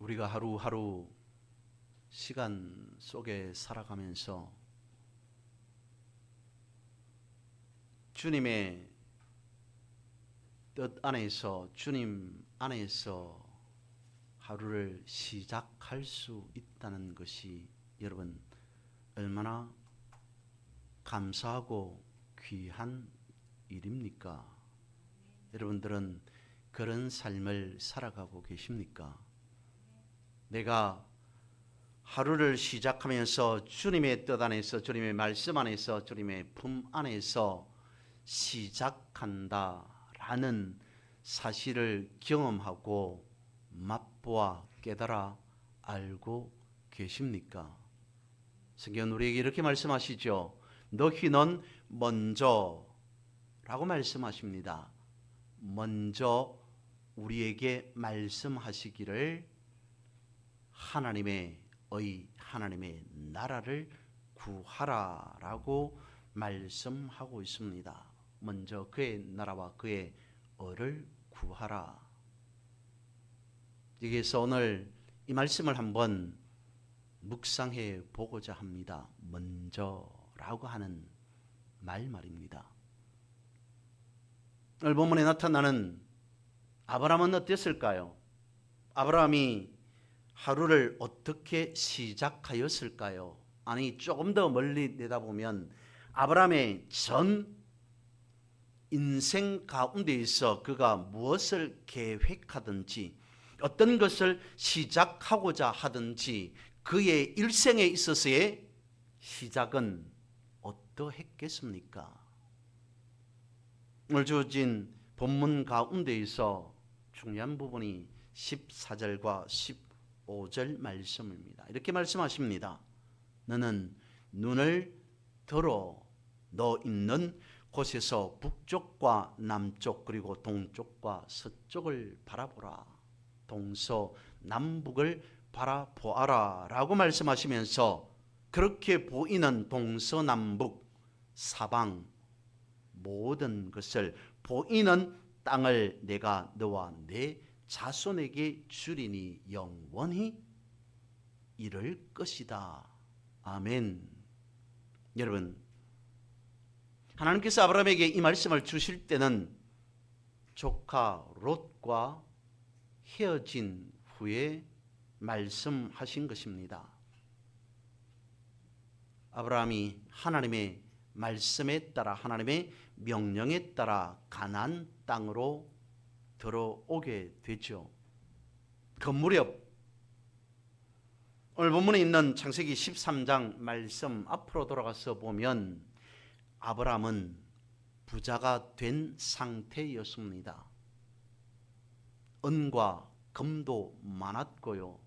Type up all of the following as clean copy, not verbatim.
우리가 하루하루 시간 속에 살아가면서 주님의 뜻 안에서, 주님 안에서 하루를 시작할 수 있다는 것이 여러분 얼마나 감사하고 귀한 일입니까? 여러분들은 그런 삶을 살아가고 계십니까? 내가 하루를 시작하면서 주님의 뜻 안에서, 주님의 말씀 안에서, 주님의 품 안에서 시작한다라는 사실을 경험하고 맛보아 깨달아 알고 계십니까? 성경은 우리에게 이렇게 말씀하시죠. 너희 넌 먼저 라고 말씀하십니다. 먼저 우리에게 말씀하시기를 하나님의 나라를 구하라 라고 말씀하고 있습니다. 먼저 그의 나라와 그의 의를 구하라. 여기에서 오늘 이 말씀을 한번 묵상해 보고자 합니다. 먼저라고 하는 말입니다. 오늘 본문에 나타나는 아브라함은 어땠을까요? 아브라함이 하루를 어떻게 시작하였을까요? 아니, 조금 더 멀리 내다보면 아브라함의 전 인생 가운데에서 그가 무엇을 계획하든지 어떤 것을 시작하고자 하든지 그의 일생에 있어서의 시작은 어떠했겠습니까? 오늘 주어진 본문 가운데에서 중요한 부분이 14절과 15절 말씀입니다. 이렇게 말씀하십니다. 너는 눈을 들어 너 있는 곳에서 북쪽과 남쪽 그리고 동쪽과 서쪽을 바라보라. 동서남북을 바라보아라 라고 말씀하시면서 그렇게 보이는 동서남북 사방 모든 것을 보이는 땅을 내가 너와 내 자손에게 주리니 영원히 이를 것이다. 아멘. 여러분, 하나님께서 아브라함에게 이 말씀을 주실 때는 조카 롯과 헤어진 후에 말씀하신 것입니다. 아브라함이 하나님의 말씀에 따라, 하나님의 명령에 따라 가나안 땅으로 들어오게 되죠. 그 무렵 오늘 본문에 있는 창세기 13장 말씀 앞으로 돌아가서 보면 아브라함은 부자가 된 상태였습니다. 은과 금도 많았고요.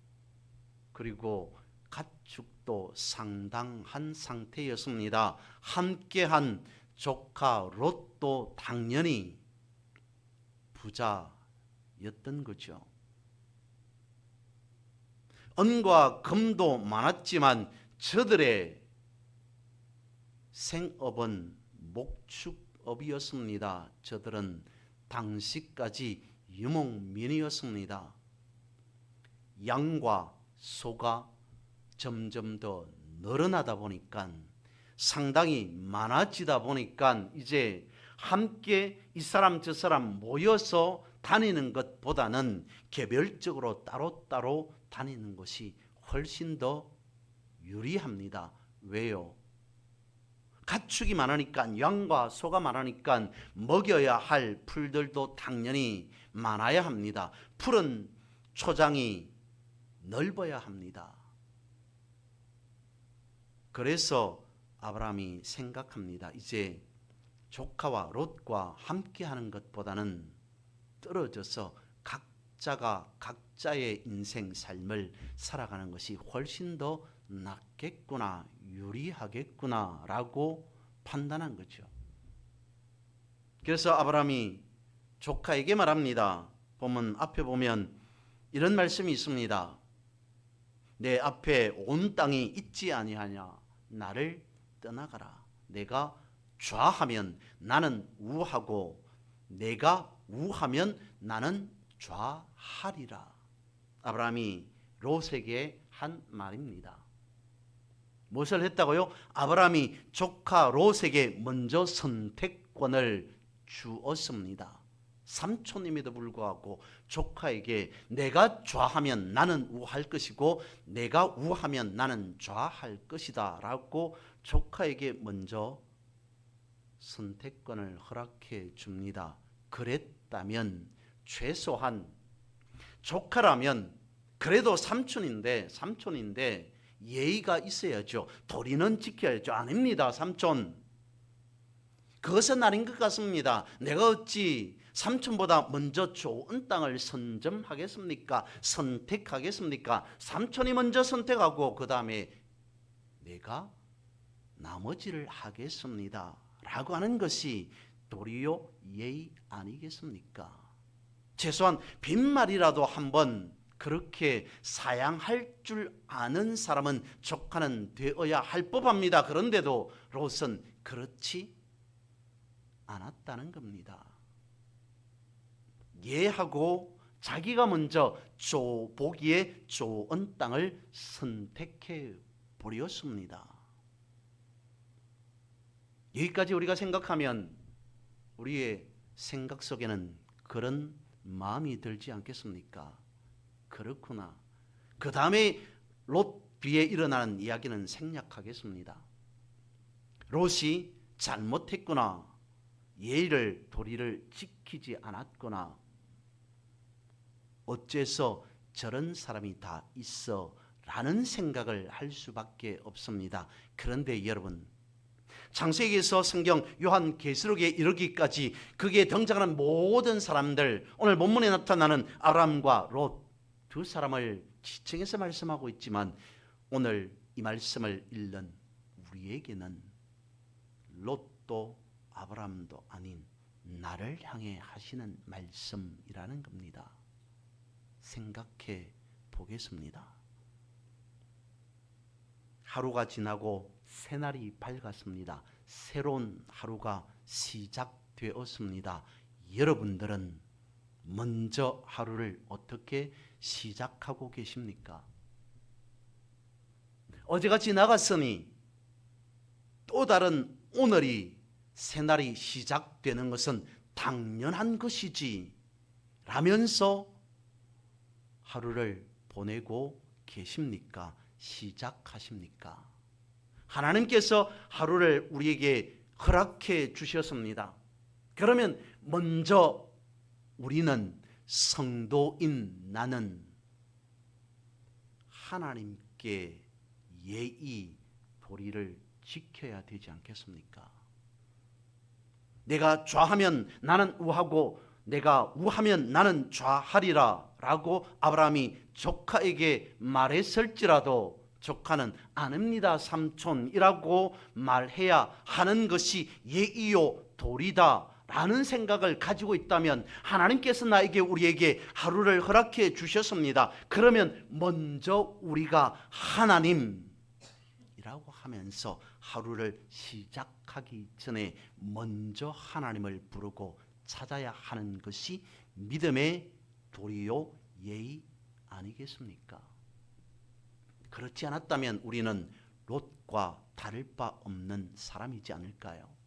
그리고 가축도 상당한 상태였습니다. 함께한 조카 롯도 당연히 부자였던 거죠. 은과 금도 많았지만 저들의 생업은 목축업이었습니다. 저들은 당시까지 유목민이었습니다. 양과 소가 점점 더 늘어나다 보니까 상당히 많아지다 보니까 이제 함께 이 사람 저 사람 모여서 다니는 것보다는 개별적으로 따로따로 다니는 것이 훨씬 더 유리합니다. 왜요? 가축이 많으니까, 양과 소가 많으니까 먹여야 할 풀들도 당연히 많아야 합니다. 푸른 초장이 넓어야 합니다. 그래서 아브라함이 생각합니다. 이제 조카와 롯과 함께하는 것보다는 떨어져서 각자가 각자의 인생 삶을 살아가는 것이 훨씬 더 낫겠구나, 유리하겠구나 라고 판단한 거죠. 그래서 아브라함이 조카에게 말합니다. 보면 앞에 보면 이런 말씀이 있습니다. 내 앞에 온 땅이 있지 아니하냐. 나를 떠나가라. 내가 좌하면 나는 우하고 내가 우하면 나는 좌하리라. 아브라함이 롯에게 한 말입니다. 무엇을 했다고요? 아브라함이 조카 롯에게 먼저 선택권을 주었습니다. 삼촌임에도 불구하고 조카에게 내가 좌하면 나는 우할 것이고 내가 우하면 나는 좌할 것이다 라고 조카에게 먼저 선택권을 허락해 줍니다. 그랬다면 최소한 조카라면 그래도 삼촌인데 예의가 있어야죠. 도리는 지켜야죠. 아닙니다, 삼촌. 그것은 아닌 것 같습니다. 내가 어찌 삼촌보다 먼저 좋은 땅을 선점하겠습니까? 선택하겠습니까? 삼촌이 먼저 선택하고 그 다음에 내가 나머지를 하겠습니다 라고 하는 것이 도리요 예의 아니겠습니까? 최소한 빈말이라도 한번 그렇게 사양할 줄 아는 사람은 조카는 되어야 할 법합니다. 그런데도 롯은 그렇지 않았다는 겁니다. 예하고 자기가 먼저 보기에 좋은 땅을 선택해 버렸습니다. 여기까지 우리가 생각하면 우리의 생각 속에는 그런 마음이 들지 않겠습니까? 그렇구나. 그 다음에 롯 뒤에 일어나는 이야기는 생략하겠습니다. 롯이 잘못했구나. 예의를 도리를 지키지 않았구나. 어째서 저런 사람이 다 있어 라는 생각을 할 수밖에 없습니다. 그런데 여러분, 창세기에서 성경 요한계시록에 이르기까지 거기에 등장하는 모든 사람들, 오늘 본문에 나타나는 아브람과 롯 두 사람을 지칭해서 말씀하고 있지만 오늘 이 말씀을 읽는 우리에게는 롯도 아브람도 아닌 나를 향해 하시는 말씀이라는 겁니다. 생각해 보겠습니다. 하루가 지나고 새날이 밝았습니다. 새로운 하루가 시작되었습니다. 여러분들은 먼저 하루를 어떻게 시작하고 계십니까? 어제가 지나갔으니 또 다른 오늘이 새날이 시작되는 것은 당연한 것이지 라면서 하루를 보내고 계십니까? 시작하십니까? 하나님께서 하루를 우리에게 허락해 주셨습니다. 그러면 먼저 우리는 성도인 나는 하나님께 예의 도리를 지켜야 되지 않겠습니까? 내가 좌하면 나는 우하고 내가 우하면 나는 좌하리라 라고 아브라함이 조카에게 말했을지라도 조카는 아닙니다 삼촌이라고 말해야 하는 것이 예의요 도리다 라는 생각을 가지고 있다면 하나님께서 우리에게 하루를 허락해 주셨습니다. 그러면 먼저 우리가 하나님이라고 하면서 하루를 시작하기 전에 먼저 하나님을 부르고 찾아야 하는 것이 믿음의 도리요 예의 아니겠습니까? 그렇지 않았다면 우리는 롯과 다를 바 없는 사람이지 않을까요?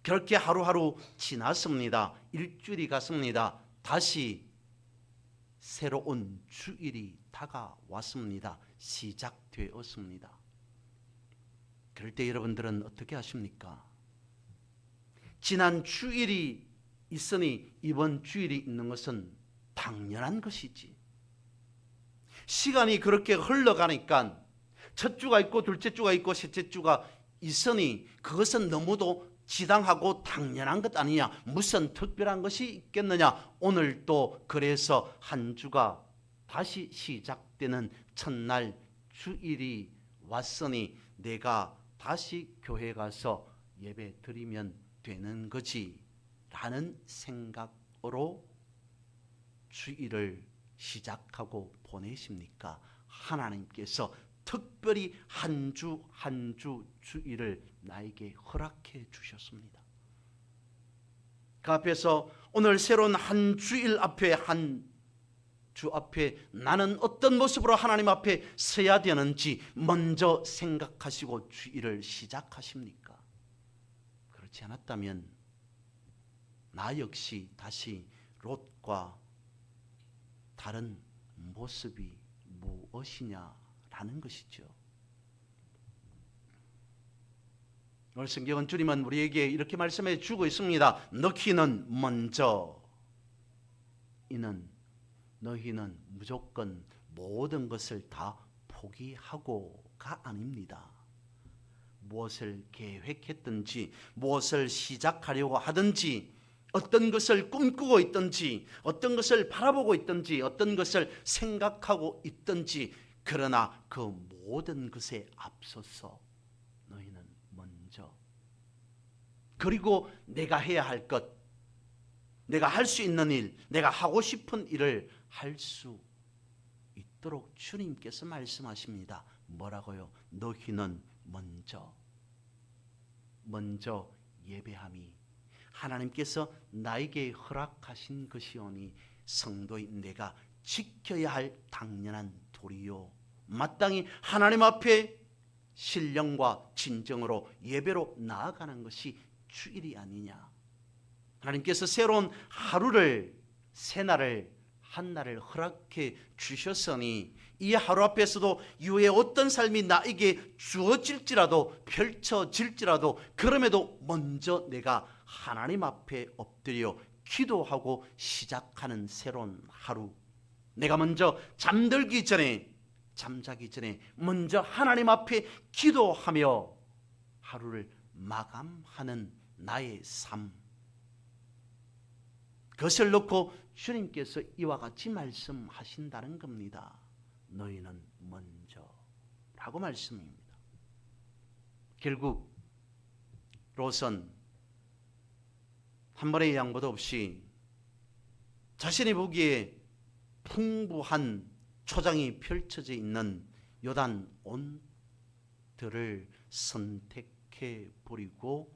그렇게 하루하루 지났습니다. 일주일이 갔습니다. 다시 새로운 주일이 다가왔습니다. 시작되었습니다. 그럴 때 여러분들은 어떻게 하십니까? 지난 주일이 있으니 이번 주일이 있는 것은 당연한 것이지. 시간이 그렇게 흘러가니까 첫 주가 있고 둘째 주가 있고 셋째 주가 있으니 그것은 너무도 지당하고 당연한 것 아니냐, 무슨 특별한 것이 있겠느냐. 오늘 또 그래서 한 주가 다시 시작되는 첫날 주일이 왔으니 내가 다시 교회 가서 예배 드리면 되는 거지 라는 생각으로 주일을 시작하고 보내십니까? 하나님께서 특별히 한 주 한 주 주일을 나에게 허락해 주셨습니다. 그 앞에서 오늘 새로운 한 주일 앞에 한 주 앞에 나는 어떤 모습으로 하나님 앞에 서야 되는지 먼저 생각하시고 주일을 시작하십니까? 그렇지 않았다면 나 역시 다시 롯과 다른 모습이 무엇이냐라는 것이죠. 오늘 성경은 주님은 우리에게 이렇게 말씀해 주고 있습니다. 너희는 무조건 모든 것을 다 포기하고가 아닙니다. 무엇을 계획했든지 무엇을 시작하려고 하든지 어떤 것을 꿈꾸고 있든지 어떤 것을 바라보고 있든지 어떤 것을 생각하고 있든지 그러나 그 모든 것에 앞서서 너희는 먼저 그리고 내가 해야 할 것, 내가 할 수 있는 일, 내가 하고 싶은 일을 할 수 있도록 주님께서 말씀하십니다. 뭐라고요? 너희는 먼저 예배함이 하나님께서 나에게 허락하신 것이오니 성도인 내가 지켜야 할 당연한 도리요 마땅히 하나님 앞에 신령과 진정으로 예배로 나아가는 것이 주일이 아니냐. 하나님께서 새로운 하루를 새날을 한날을 허락해 주셨으니 이 하루 앞에서도 이후에 어떤 삶이 나에게 주어질지라도 펼쳐질지라도 그럼에도 먼저 내가 하나님 앞에 엎드려 기도하고 시작하는 새로운 하루, 내가 먼저 잠자기 전에 먼저 하나님 앞에 기도하며 하루를 마감하는 나의 삶, 그것을 놓고 주님께서 이와 같이 말씀하신다는 겁니다. 너희는 먼저 라고 말씀입니다. 결국 롯은 한 번의 양보도 없이 자신이 보기에 풍부한 초장이 펼쳐져 있는 요단 온들을 선택해 버리고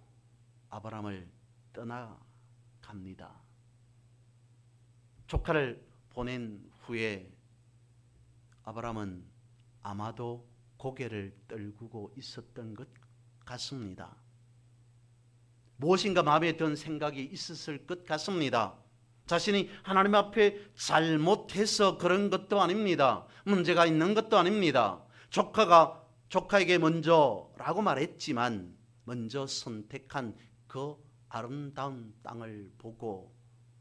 아브라함을 떠나갑니다. 조카를 보낸 후에 아브라함은 아마도 고개를 떨구고 있었던 것 같습니다. 무엇인가 마음에 든 생각이 있었을 것 같습니다. 자신이 하나님 앞에 잘못해서 그런 것도 아닙니다. 문제가 있는 것도 아닙니다. 조카에게 먼저라고 말했지만 먼저 선택한 그 아름다운 땅을 보고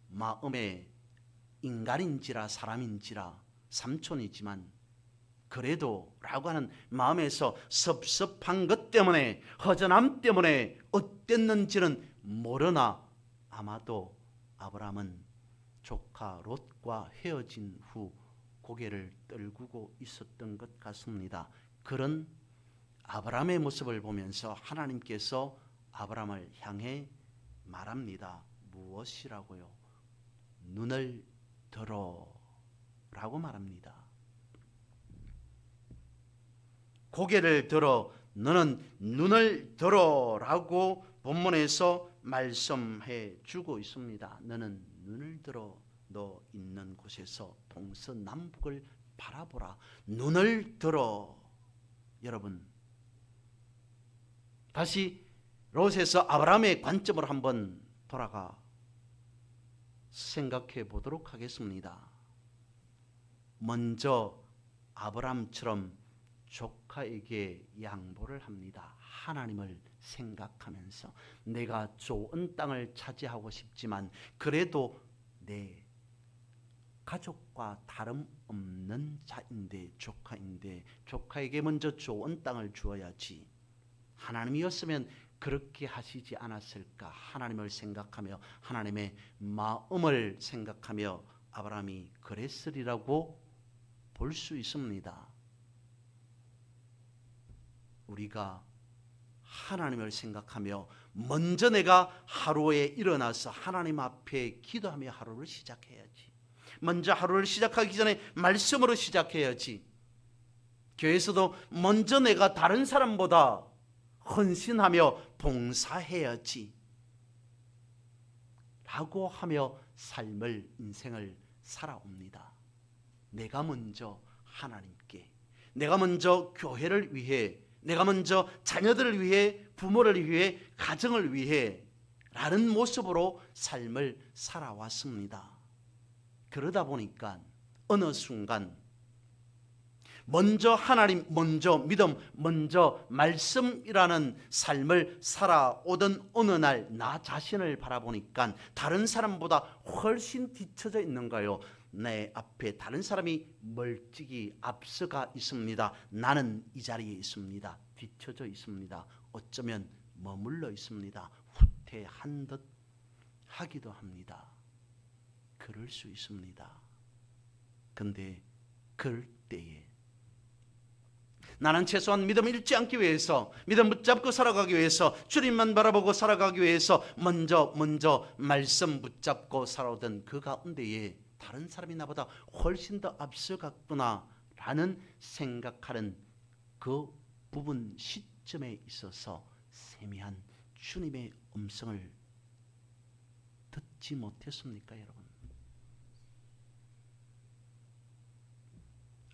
마음에 인간인지라 사람인지라 삼촌이지만 그래도 라고 하는 마음에서 섭섭한 것 때문에 허전함 때문에 어땠는지는 모르나 아마도 아브라함은 조카 롯과 헤어진 후 고개를 떨구고 있었던 것 같습니다. 그런 아브라함의 모습을 보면서 하나님께서 아브라함을 향해 말합니다. 무엇이라고요? 눈을 들어 라고 말합니다. 고개를 들어, 너는 눈을 들어 라고 본문에서 말씀해 주고 있습니다. 너는 눈을 들어 너 있는 곳에서 동서남북을 바라보라. 눈을 들어. 여러분 다시 롯에서 아브라함의 관점으로 한번 돌아가 생각해 보도록 하겠습니다. 먼저 아브라함처럼 조카에게 양보를 합니다. 하나님을 생각하면서 내가 좋은 땅을 차지하고 싶지만 그래도 내 가족과 다름없는 자인데 조카인데 조카에게 먼저 좋은 땅을 주어야지. 하나님이었으면 그렇게 하시지 않았을까. 하나님을 생각하며 하나님의 마음을 생각하며 아브라함이 그랬으리라고 볼 수 있습니다. 우리가 하나님을 생각하며 먼저 내가 하루에 일어나서 하나님 앞에 기도하며 하루를 시작해야지. 먼저 하루를 시작하기 전에 말씀으로 시작해야지. 교회에서도 먼저 내가 다른 사람보다 헌신하며 봉사해야지 라고 하며 인생을 살아옵니다. 내가 먼저 하나님께, 내가 먼저 교회를 위해, 내가 먼저 자녀들을 위해, 부모를 위해, 가정을 위해 라는 모습으로 삶을 살아왔습니다. 그러다 보니까 어느 순간 먼저 하나님, 먼저 믿음, 먼저 말씀이라는 삶을 살아오던 어느 날 나 자신을 바라보니까 다른 사람보다 훨씬 뒤처져 있는가요? 내 앞에 다른 사람이 멀찍이 앞서가 있습니다. 나는 이 자리에 있습니다. 뒤처져 있습니다. 어쩌면 머물러 있습니다. 후퇴한 듯 하기도 합니다. 그럴 수 있습니다. 근데 그럴 때에 나는 최소한 믿음 잃지 않기 위해서, 믿음 붙잡고 살아가기 위해서, 주님만 바라보고 살아가기 위해서 먼저 말씀 붙잡고 살아오던 그 가운데에 다른 사람이 나보다 훨씬 더 앞서갔구나 라는 생각하는 그 부분 시점에 있어서 세미한 주님의 음성을 듣지 못했습니까, 여러분?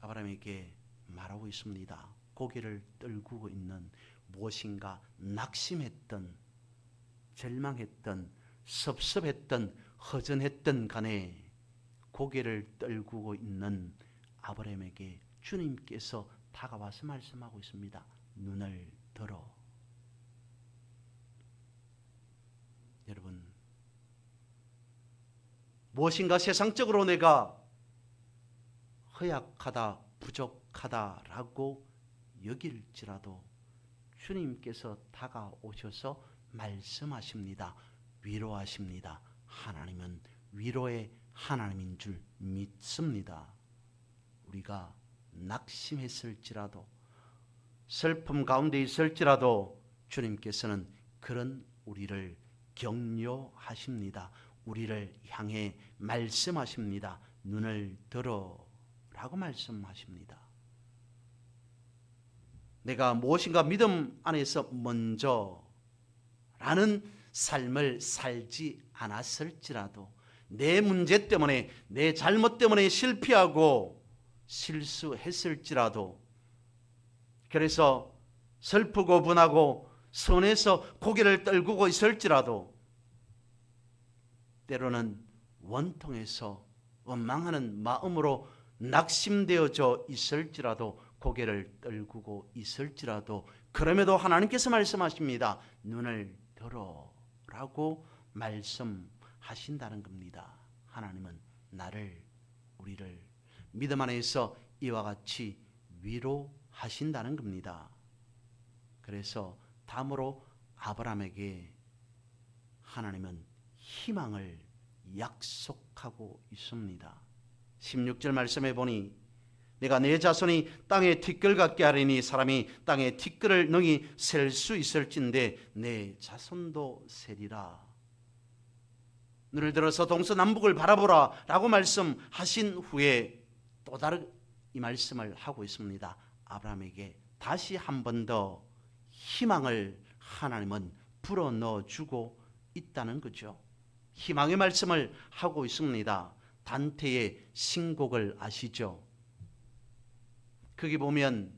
아브라함에게 말하고 있습니다. 고개를 떨구고 있는, 무엇인가 낙심했던, 절망했던, 섭섭했던, 허전했던 간에 고개를 떨구고 있는 아브라함에게 주님께서 다가와서 말씀하고 있습니다. 눈을 들어. 여러분, 무엇인가 세상적으로 내가 허약하다, 부족하다라고 여길지라도 주님께서 다가오셔서 말씀하십니다. 위로하십니다. 하나님은 위로의 하나님인 줄 믿습니다. 우리가 낙심했을지라도, 슬픔 가운데 있을지라도 주님께서는 그런 우리를 격려하십니다. 우리를 향해 말씀하십니다. 눈을 들어 라고 말씀하십니다. 내가 무엇인가 믿음 안에서 먼저 라는 삶을 살지 않았을지라도, 내 문제 때문에, 내 잘못 때문에 실패하고 실수했을지라도, 그래서 슬프고 분하고 선에서 고개를 떨구고 있을지라도, 때로는 원통해서 원망하는 마음으로 낙심되어져 있을지라도, 고개를 떨구고 있을지라도, 그럼에도 하나님께서 말씀하십니다. 눈을 들어 라고 말씀하신다는 겁니다. 하나님은 나를, 우리를 믿음 안에서 이와 같이 위로하신다는 겁니다. 그래서 다음으로 아브라함에게 하나님은 희망을 약속하고 있습니다. 16절 말씀해 보니 내가 내 자손이 땅에 티끌 같게 하리니 사람이 땅에 티끌을 능히 셀 수 있을진데 내 자손도 세리라. 눈을 들어서 동서남북을 바라보라 라고 말씀하신 후에 또 다른 이 말씀을 하고 있습니다. 아브라함에게 다시 한 번 더 희망을 하나님은 불어넣어 주고 있다는 거죠. 희망의 말씀을 하고 있습니다. 단테의 신곡을 아시죠? 거기 보면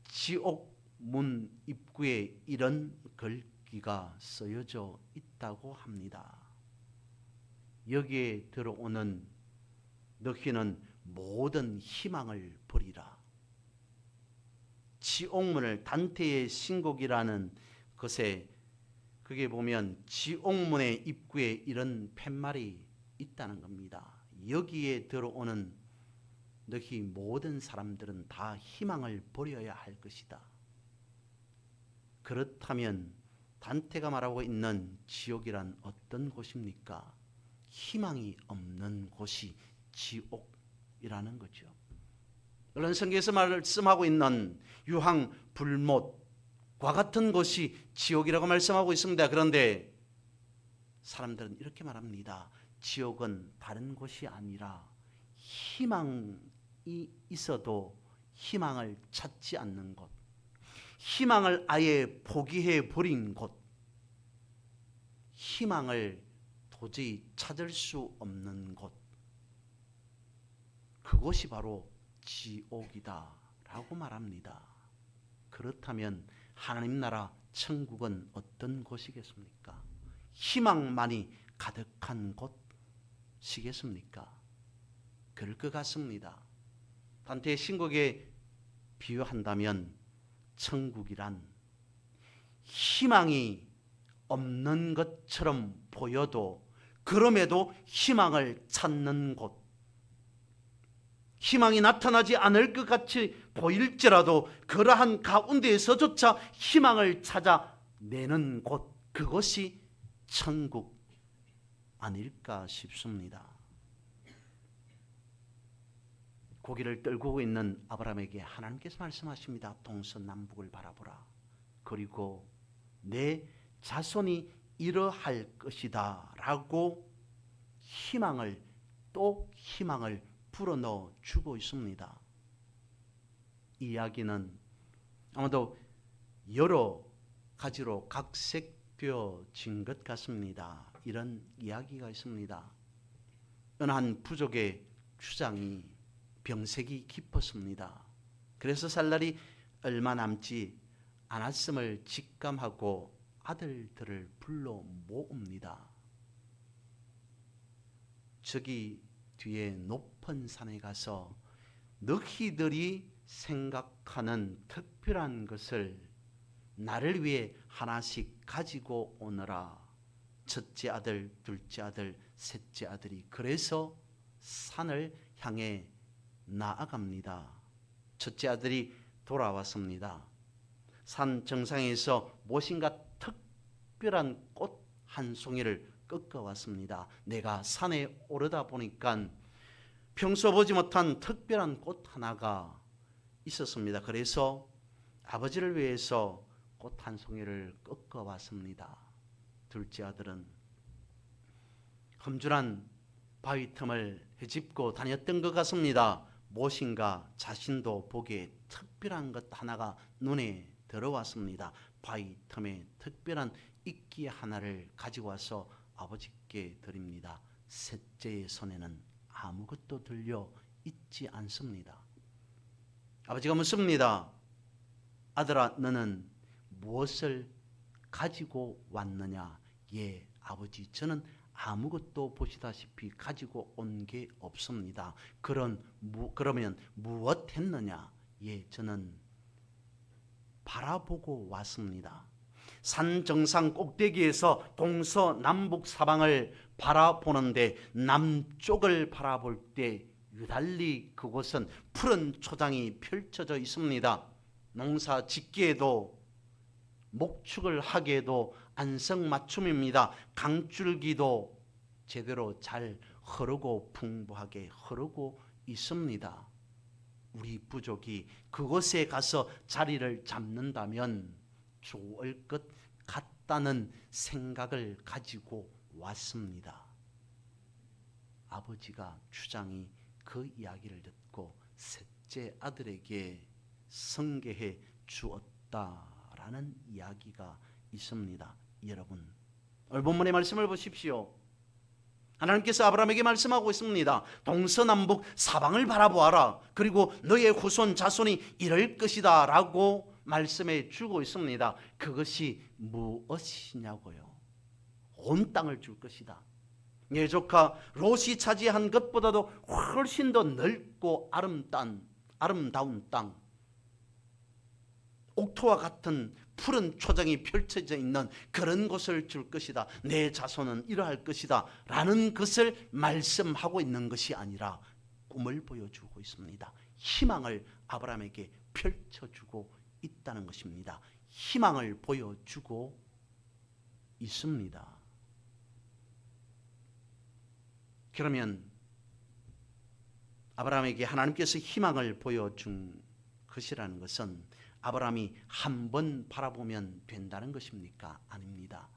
지옥 문 입구에 이런 글귀가 쓰여져 있다고 합니다. 여기에 들어오는 너희는 모든 희망을 버리라. 지옥문을, 단테의 신곡이라는 것에 그게 보면 지옥문의 입구에 이런 팻말이 있다는 겁니다. 여기에 들어오는 너희 모든 사람들은 다 희망을 버려야 할 것이다. 그렇다면 단테가 말하고 있는 지옥이란 어떤 곳입니까? 희망이 없는 곳이 지옥이라는 거죠. 물론 성경에서 말씀하고 있는 유황, 불못과 같은 곳이 지옥이라고 말씀하고 있습니다. 그런데 사람들은 이렇게 말합니다. 지옥은 다른 곳이 아니라 희망이 있어도 희망을 찾지 않는 곳, 희망을 아예 포기해 버린 곳, 희망을 도저히 찾을 수 없는 곳, 그곳이 바로 지옥이다라고 말합니다. 그렇다면 하나님 나라 천국은 어떤 곳이겠습니까? 희망만이 가득한 곳이겠습니까? 그럴 것 같습니다. 단테의 신곡에 비유한다면 천국이란 희망이 없는 것처럼 보여도 그럼에도 희망을 찾는 곳, 희망이 나타나지 않을 것 같이 보일지라도 그러한 가운데에서조차 희망을 찾아내는 곳, 그것이 천국 아닐까 싶습니다. 고개를 떨구고 있는 아브라함에게 하나님께서 말씀하십니다. 동서남북을 바라보라. 그리고 내 자손이 이러할 것이다 라고 희망을 불어넣어 주고 있습니다. 이 이야기는 아마도 여러 가지로 각색되어진 것 같습니다. 이런 이야기가 있습니다. 어느 한 부족의 주장이 병색이 깊었습니다. 그래서 살 날이 얼마 남지 않았음을 직감하고 아들들을 불러 모읍니다. 저기 뒤에 높은 산에 가서 너희들이 생각하는 특별한 것을 나를 위해 하나씩 가지고 오너라. 첫째 아들, 둘째 아들, 셋째 아들이 그래서 산을 향해 나아갑니다. 첫째 아들이 돌아왔습니다. 산 정상에서 무엇인가 특별한 꽃 한 송이를 꺾어왔습니다. 내가 산에 오르다 보니까 평소 보지 못한 특별한 꽃 하나가 있었습니다. 그래서 아버지를 위해서 꽃 한 송이를 꺾어왔습니다. 둘째 아들은 험준한 바위 틈을 헤집고 다녔던 것 같습니다. 무엇인가 자신도 보기에 특별한 것 하나가 눈에 들어왔습니다. 바위 틈에 특별한 이끼 하나를 가지고 와서 아버지께 드립니다. 셋째의 손에는 아무것도 들려 있지 않습니다. 아버지가 묻습니다. 아들아, 너는 무엇을 가지고 왔느냐? 예, 아버지, 저는 아무것도 보시다시피 가지고 온 게 없습니다. 그러면 무엇 했느냐? 예, 저는 바라보고 왔습니다. 산 정상 꼭대기에서 동서남북 사방을 바라보는데 남쪽을 바라볼 때 유달리 그곳은 푸른 초장이 펼쳐져 있습니다. 농사 짓기에도 목축을 하기에도 안성맞춤입니다. 강줄기도 제대로 잘 흐르고 풍부하게 흐르고 있습니다. 우리 부족이 그곳에 가서 자리를 잡는다면 좋을 것 같다는 생각을 가지고 왔습니다. 아버지가 주장이 그 이야기를 듣고 셋째 아들에게 성계해 주었다라는 이야기가 있습니다. 여러분, 오늘 본문의 말씀을 보십시오. 하나님께서 아브라함에게 말씀하고 있습니다. 동서남북 사방을 바라보아라. 그리고 너의 후손 자손이 이럴 것이다 라고 말씀해 주고 있습니다. 그것이 무엇이냐고요? 온 땅을 줄 것이다. 예, 조카 롯이 차지한 것보다도 훨씬 더 넓고 아름다운 땅, 옥토와 같은 푸른 초장이 펼쳐져 있는 그런 곳을 줄 것이다. 내 자손은 이러할 것이다 라는 것을 말씀하고 있는 것이 아니라 꿈을 보여주고 있습니다. 희망을 아브라함에게 펼쳐주고 있다는 것입니다. 희망을 보여주고 있습니다. 그러면 아브라함에게 하나님께서 희망을 보여준 것이라는 것은 아브라함이 한 번 바라보면 된다는 것입니까? 아닙니다.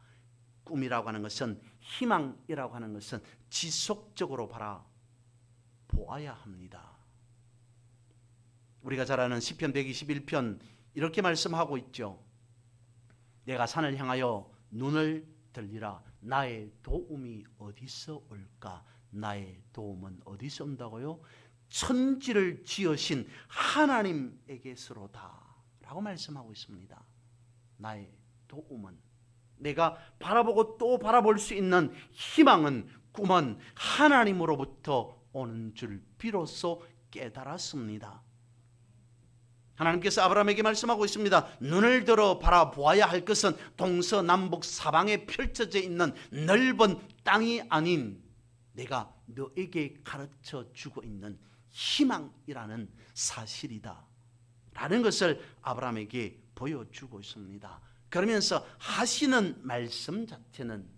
꿈이라고 하는 것은, 희망이라고 하는 것은 지속적으로 바라보아야 합니다. 우리가 잘 아는 시편 121편 이렇게 말씀하고 있죠. 내가 산을 향하여 눈을 들리라. 나의 도움이 어디서 올까? 나의 도움은 어디서 온다고요? 천지를 지으신 하나님에게서로다 라고 말씀하고 있습니다. 나의 도움은, 내가 바라보고 또 바라볼 수 있는 희망은, 꿈은 하나님으로부터 오는 줄 비로소 깨달았습니다. 하나님께서 아브라함에게 말씀하고 있습니다. 눈을 들어 바라보아야 할 것은 동서남북 사방에 펼쳐져 있는 넓은 땅이 아닌 내가 너에게 가르쳐 주고 있는 희망이라는 사실이다 라는 것을 아브라함에게 보여주고 있습니다. 그러면서 하시는 말씀 자체는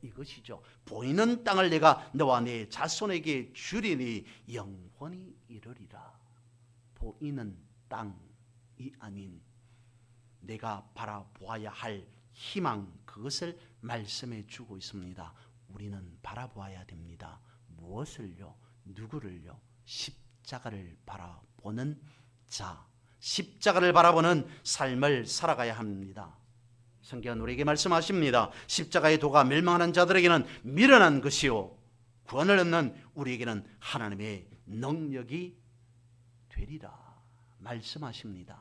이것이죠. 보이는 땅을 내가 너와 내 자손에게 주리니 영원히 이르리라. 보이는 땅이 아닌 내가 바라보아야 할 희망, 그것을 말씀해 주고 있습니다. 우리는 바라보아야 됩니다. 무엇을요? 누구를요? 십자가를 바라보는 자, 십자가를 바라보는 삶을 살아가야 합니다. 성경은 우리에게 말씀하십니다. 십자가의 도가 멸망하는 자들에게는 미련한 것이요 구원을 얻는 우리에게는 하나님의 능력이 되리라 말씀하십니다.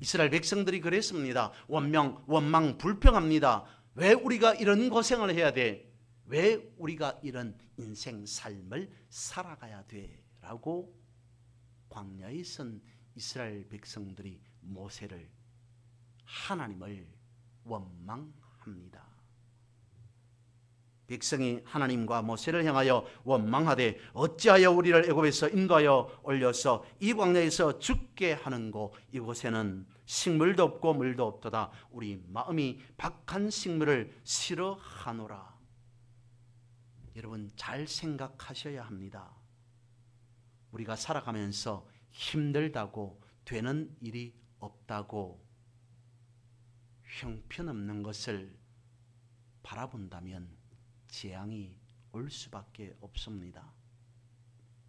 이스라엘 백성들이 그랬습니다. 원망 불평합니다. 왜 우리가 이런 고생을 해야 돼? 왜 우리가 이런 인생 삶을 살아가야 돼? 라고 광야에 선 이스라엘 백성들이 모세를, 하나님을 원망합니다. 백성이 하나님과 모세를 향하여 원망하되 어찌하여 우리를 애굽에서 인도하여 올려서 이 광야에서 죽게 하는고 이곳에는 식물도 없고 물도 없도다. 우리 마음이 박한 식물을 싫어하노라. 여러분 잘 생각하셔야 합니다. 우리가 살아가면서 힘들다고 되는 일이 없다고 형편없는 것을 바라본다면 재앙이 올 수밖에 없습니다.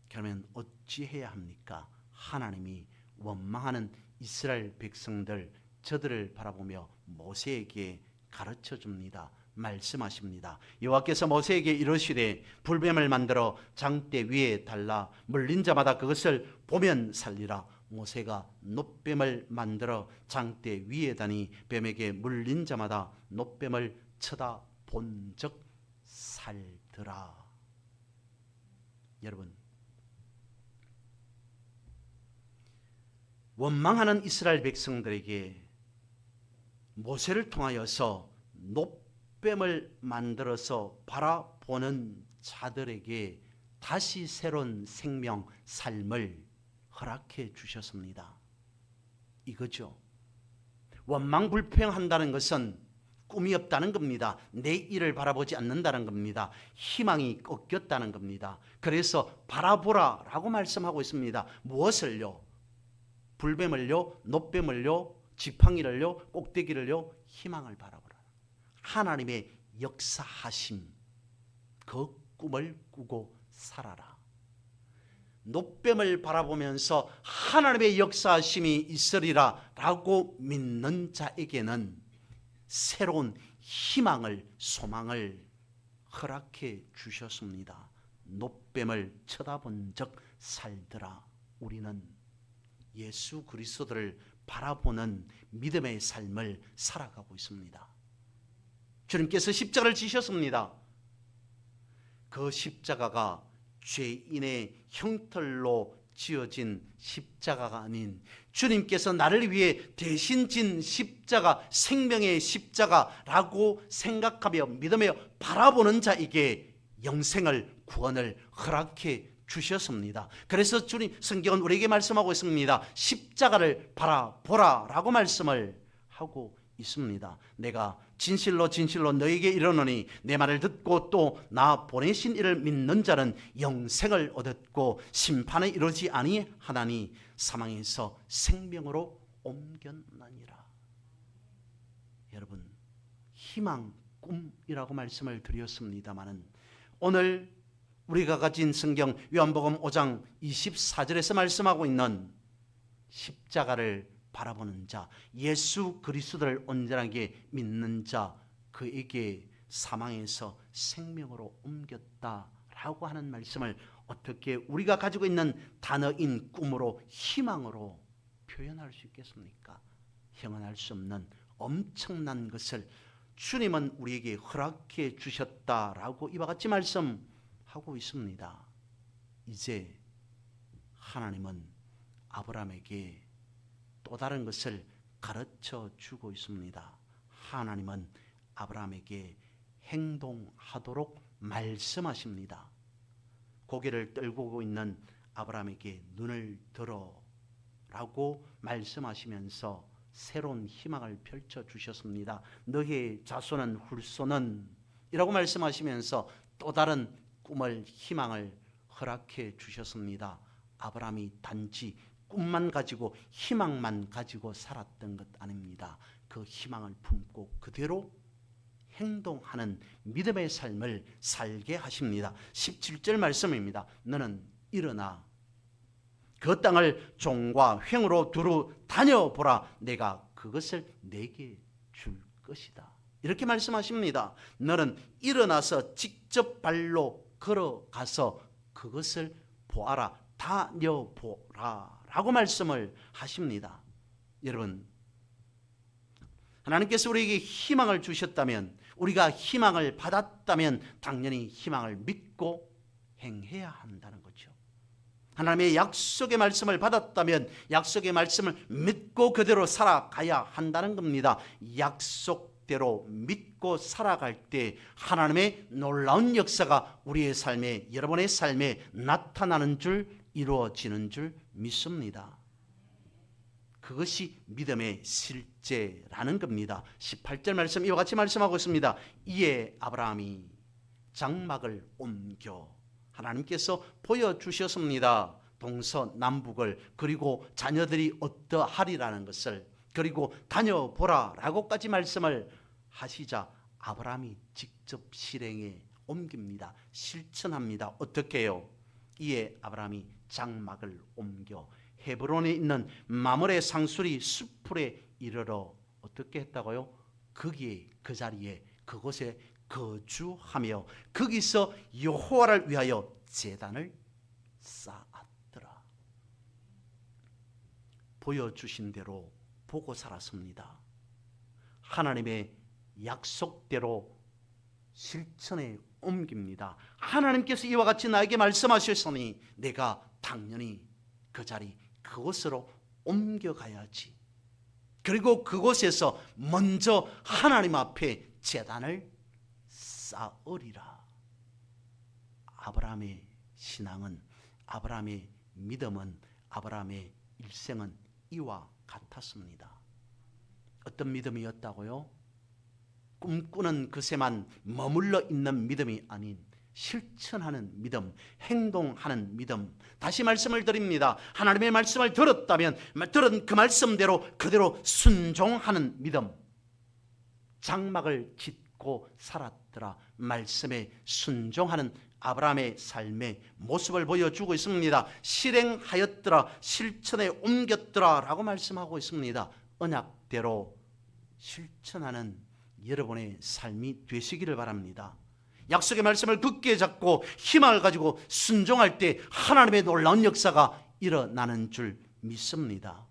그러면 어찌해야 합니까? 하나님이 원망하는 이스라엘 백성들, 저들을 바라보며 모세에게 가르쳐 줍니다. 말씀하십니다. 여호와께서 모세에게 이르시되 불뱀을 만들어 장대 위에 달라 물린 자마다 그것을 보면 살리라. 모세가 놋뱀을 만들어 장대 위에 다니 뱀에게 물린 자마다 놋뱀을 쳐다본 적 살더라. 여러분, 원망하는 이스라엘 백성들에게 모세를 통하여서 놋뱀을 만들어서 바라보는 자들에게 다시 새로운 생명, 삶을 허락해 주셨습니다. 이거죠. 원망불평한다는 것은 꿈이 없다는 겁니다. 내 일을 바라보지 않는다는 겁니다. 희망이 꺾였다는 겁니다. 그래서 바라보라 라고 말씀하고 있습니다. 무엇을요? 불뱀을요? 놋뱀을요? 지팡이를요? 꼭대기를요? 희망을 바라보라. 하나님의 역사하심, 그 꿈을 꾸고 살아라. 놋뱀을 바라보면서 하나님의 역사하심이 있으리라 라고 믿는 자에게는 새로운 희망을, 소망을 허락해 주셨습니다. 놋뱀을 쳐다본 적 살더라. 우리는 예수 그리스도를 바라보는 믿음의 삶을 살아가고 있습니다. 주님께서 십자가를 지셨습니다. 그 십자가가 죄인의 형틀로 지어진 십자가가 아닌 주님께서 나를 위해 대신 진 십자가, 생명의 십자가라고 생각하며 믿으며 바라보는 자에게 영생을, 구원을 허락해 주셨습니다. 그래서 주님 성경은 우리에게 말씀하고 있습니다. 십자가를 바라보라 라고 말씀을 하고 있습니다. 내가 진실로 너에게 이르노니 내 말을 듣고 또 나 보내신 이를 믿는 자는 영생을 얻었고 심판에 이르지 아니하나니 사망에서 생명으로 옮겼나니라. 여러분, 희망, 꿈이라고 말씀을 드렸습니다마는 오늘 우리가 가진 성경 요한복음 5장 24절에서 말씀하고 있는 십자가를 바라보는 자, 예수 그리스도를 온전하게 믿는 자, 그에게 사망에서 생명으로 옮겼다라고 하는 말씀을 어떻게 우리가 가지고 있는 단어인 꿈으로 희망으로 표현할 수 있겠습니까? 형언할 수 없는 엄청난 것을 주님은 우리에게 허락해 주셨다라고 이와 같이 말씀하고 있습니다. 이제 하나님은 아브라함에게 또 다른 것을 가르쳐 주고 있습니다. 하나님은 아브라함에게 행동하도록 말씀하십니다. 고개를 떨고 있는 아브라함에게 눈을 들어라고 말씀하시면서 새로운 희망을 펼쳐 주셨습니다. 너의 자손은 훌손은 이라고 말씀하시면서 또 다른 꿈을 희망을 허락해 주셨습니다. 아브라함이 단지 꿈만 가지고 희망만 가지고 살았던 것 아닙니다. 그 희망을 품고 그대로 행동하는 믿음의 삶을 살게 하십니다. 17절 말씀입니다. 너는 일어나 그 땅을 종과 횡으로 두루 다녀보라. 내가 그것을 내게 줄 것이다. 이렇게 말씀하십니다. 너는 일어나서 직접 발로 걸어가서 그것을 보아라. 다녀보라 라고 말씀을 하십니다. 여러분, 하나님께서 우리에게 희망을 주셨다면, 우리가 희망을 받았다면 당연히 희망을 믿고 행해야 한다는 거죠. 하나님의 약속의 말씀을 받았다면 약속의 말씀을 믿고 그대로 살아가야 한다는 겁니다. 약속대로 믿고 살아갈 때 하나님의 놀라운 역사가 우리의 삶에, 여러분의 삶에 나타나는 줄, 이루어지는 줄 믿습니다. 그것이 믿음의 실제라는 겁니다. 18절 말씀 이와 같이 말씀하고 있습니다. 이에 아브라함이 장막을 옮겨 하나님께서 보여주셨습니다. 동서남북을, 그리고 자녀들이 어떠하리라는 것을, 그리고 다녀보라 라고까지 말씀을 하시자 아브라함이 직접 실행에 옮깁니다. 실천합니다. 어떻게 해요? 이에 아브라함이 장막을 옮겨 헤브론에 있는 마므레 상수리 숲풀에 이르러 어떻게 했다고요? 거기에, 그 자리에, 그곳에 거주하며 거기서 여호와를 위하여 제단을 쌓았더라. 보여주신 대로 보고 살았습니다. 하나님의 약속대로 실천에 옮깁니다. 하나님께서 이와 같이 나에게 말씀하셨으니 내가 당연히 그 자리, 그곳으로 옮겨가야지. 그리고 그곳에서 먼저 하나님 앞에 제단을 쌓으리라. 아브라함의 신앙은, 아브라함의 믿음은, 아브라함의 일생은 이와 같았습니다. 어떤 믿음이었다고요? 꿈꾸는 것에만 머물러 있는 믿음이 아닌 실천하는 믿음, 행동하는 믿음. 다시 말씀을 드립니다. 하나님의 말씀을 들었다면 들은 그 말씀대로 그대로 순종하는 믿음. 장막을 짓고 살았더라. 말씀에 순종하는 아브라함의 삶의 모습을 보여주고 있습니다. 실행하였더라, 실천에 옮겼더라 라고 말씀하고 있습니다. 언약대로 실천하는 여러분의 삶이 되시기를 바랍니다. 약속의 말씀을 굳게 잡고 희망을 가지고 순종할 때 하나님의 놀라운 역사가 일어나는 줄 믿습니다.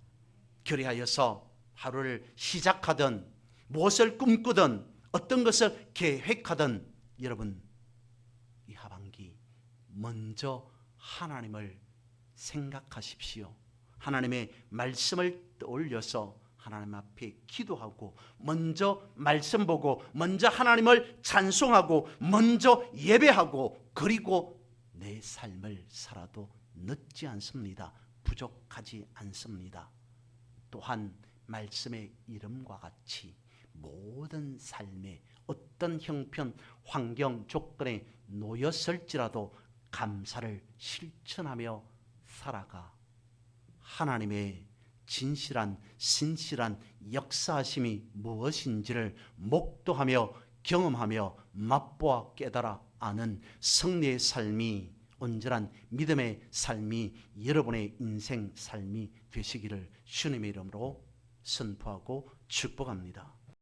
그리하여서 하루를 시작하든 무엇을 꿈꾸든 어떤 것을 계획하든 여러분 이 하반기 먼저 하나님을 생각하십시오. 하나님의 말씀을 떠올려서 하나님 앞에 기도하고 먼저 말씀 보고 먼저 하나님을 찬송하고 먼저 예배하고 그리고 내 삶을 살아도 늦지 않습니다. 부족하지 않습니다. 또한 말씀의 이름과 같이 모든 삶의 어떤 형편, 환경, 조건에 놓였을지라도 감사를 실천하며 살아가 하나님의 진실한 신실한 역사하심이 무엇인지를 목도하며 경험하며 맛보아 깨달아 아는 승리의 삶이, 온전한 믿음의 삶이 여러분의 인생 삶이 되시기를 주님의 이름으로 선포하고 축복합니다.